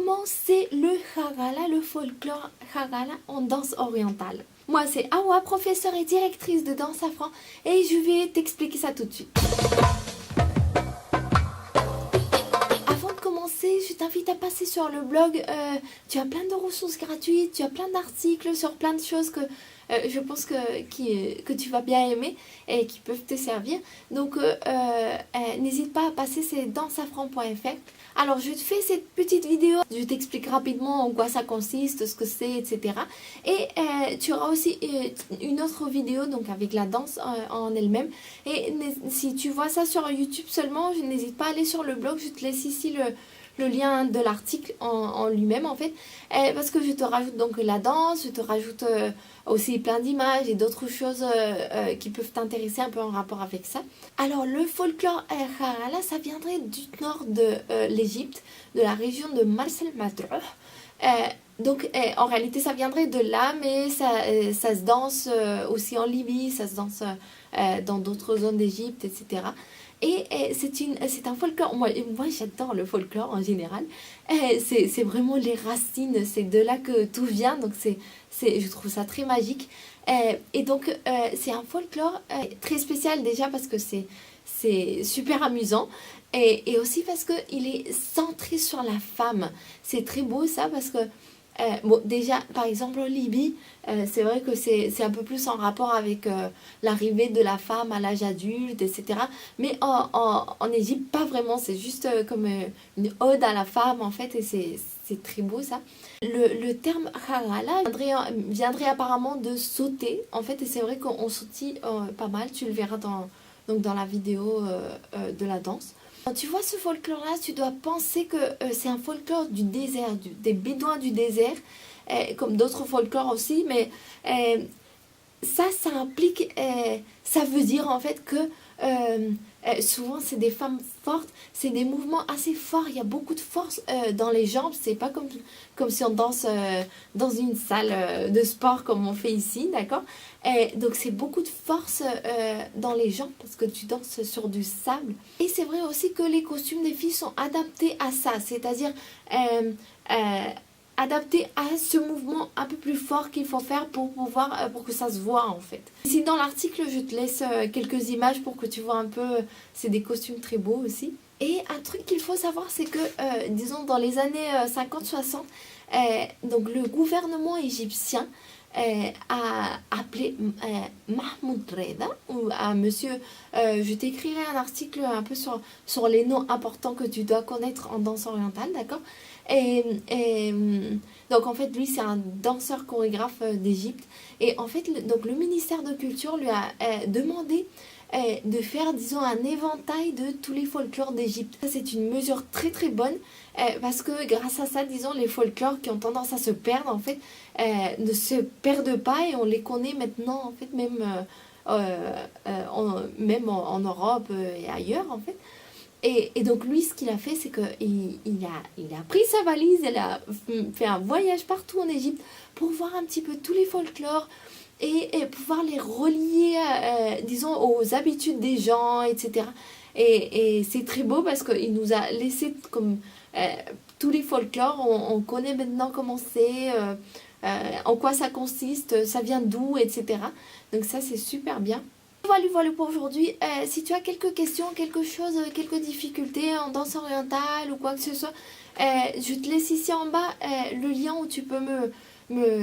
comment c'est le Hagala, le folklore Hagala en danse orientale. Moi c'est Awa, professeure et directrice de Danse Safran et je vais t'expliquer ça tout de suite. Avant de commencer, je t'invite à passer sur le blog, tu as plein de ressources gratuites, tu as plein d'articles sur plein de choses que je pense que tu vas bien aimer et qui peuvent te servir. Donc n'hésite pas à passer, c'est dansesafran.fr. Alors je te fais cette petite vidéo, je t'explique rapidement en quoi ça consiste, ce que c'est, etc. Et tu auras aussi une autre vidéo donc avec la danse en elle-même. Et si tu vois ça sur YouTube seulement, n'hésite pas à aller sur le blog, je te laisse ici le lien de l'article en lui-même en fait, parce que je te rajoute donc la danse, je te rajoute aussi plein d'images et d'autres choses qui peuvent t'intéresser un peu en rapport avec ça. Alors le folklore Hagala, ça viendrait du nord de l'Égypte, de la région de Mars el Madrouh. Donc en réalité ça viendrait de là, mais ça se danse aussi en Libye, ça se danse dans d'autres zones d'Égypte, etc. Et c'est un folklore, moi j'adore le folklore en général, c'est vraiment les racines, c'est de là que tout vient, donc je trouve ça très magique. Et donc c'est un folklore très spécial déjà parce que c'est super amusant et aussi parce qu'il est centré sur la femme. C'est très beau ça parce que bon, déjà, par exemple, en Libye, c'est vrai que c'est un peu plus en rapport avec l'arrivée de la femme à l'âge adulte, etc. Mais en Égypte, pas vraiment. C'est juste comme une ode à la femme, en fait, et c'est très beau, ça. Le terme Hagala viendrait apparemment de sauter, en fait, et c'est vrai qu'on sautille pas mal. Tu le verras dans la vidéo de la danse. Quand tu vois ce folklore-là, tu dois penser que c'est un folklore du désert, des bédouins du désert, comme d'autres folklores aussi, mais ça implique, ça veut dire en fait que souvent c'est des femmes fortes, c'est des mouvements assez forts, il y a beaucoup de force dans les jambes, c'est pas comme si on danse dans une salle de sport comme on fait ici, d'accord? Donc c'est beaucoup de force dans les jambes parce que tu danses sur du sable. Et c'est vrai aussi que les costumes des filles sont adaptés à ça, c'est-à-dire adapté à ce mouvement un peu plus fort qu'il faut faire pour que ça se voit en fait. Ici dans l'article je te laisse quelques images pour que tu vois un peu, c'est des costumes très beaux aussi. Et un truc qu'il faut savoir c'est que disons dans les années 50-60, donc le gouvernement égyptien a appelé Mahmoud Reda ou à monsieur, je t'écrirai un article un peu sur les noms importants que tu dois connaître en danse orientale, d'accord? Donc en fait lui c'est un danseur chorégraphe d'Égypte et en fait donc le ministère de Culture lui a demandé de faire disons un éventail de tous les folklores d'Égypte. C'est une mesure très très bonne parce que grâce à ça disons les folklores qui ont tendance à se perdre en fait ne se perdent pas et on les connaît maintenant en fait même en Europe et ailleurs en fait. Et donc lui ce qu'il a fait c'est qu'il a pris sa valise, il a fait un voyage partout en Égypte pour voir un petit peu tous les folklores et pouvoir les relier disons aux habitudes des gens, etc. Et c'est très beau parce qu'il nous a laissé comme tous les folklores, on connaît maintenant comment c'est, en quoi ça consiste, ça vient d'où, etc. Donc ça c'est super bien. Voilà pour aujourd'hui. Si tu as quelques questions, quelque chose, quelques difficultés en danse orientale ou quoi que ce soit, je te laisse ici en bas le lien où tu peux me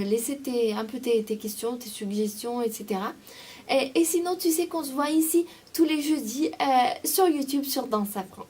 laisser un peu tes questions, tes suggestions, etc. Et sinon, tu sais qu'on se voit ici tous les jeudis sur YouTube sur Danse Safran.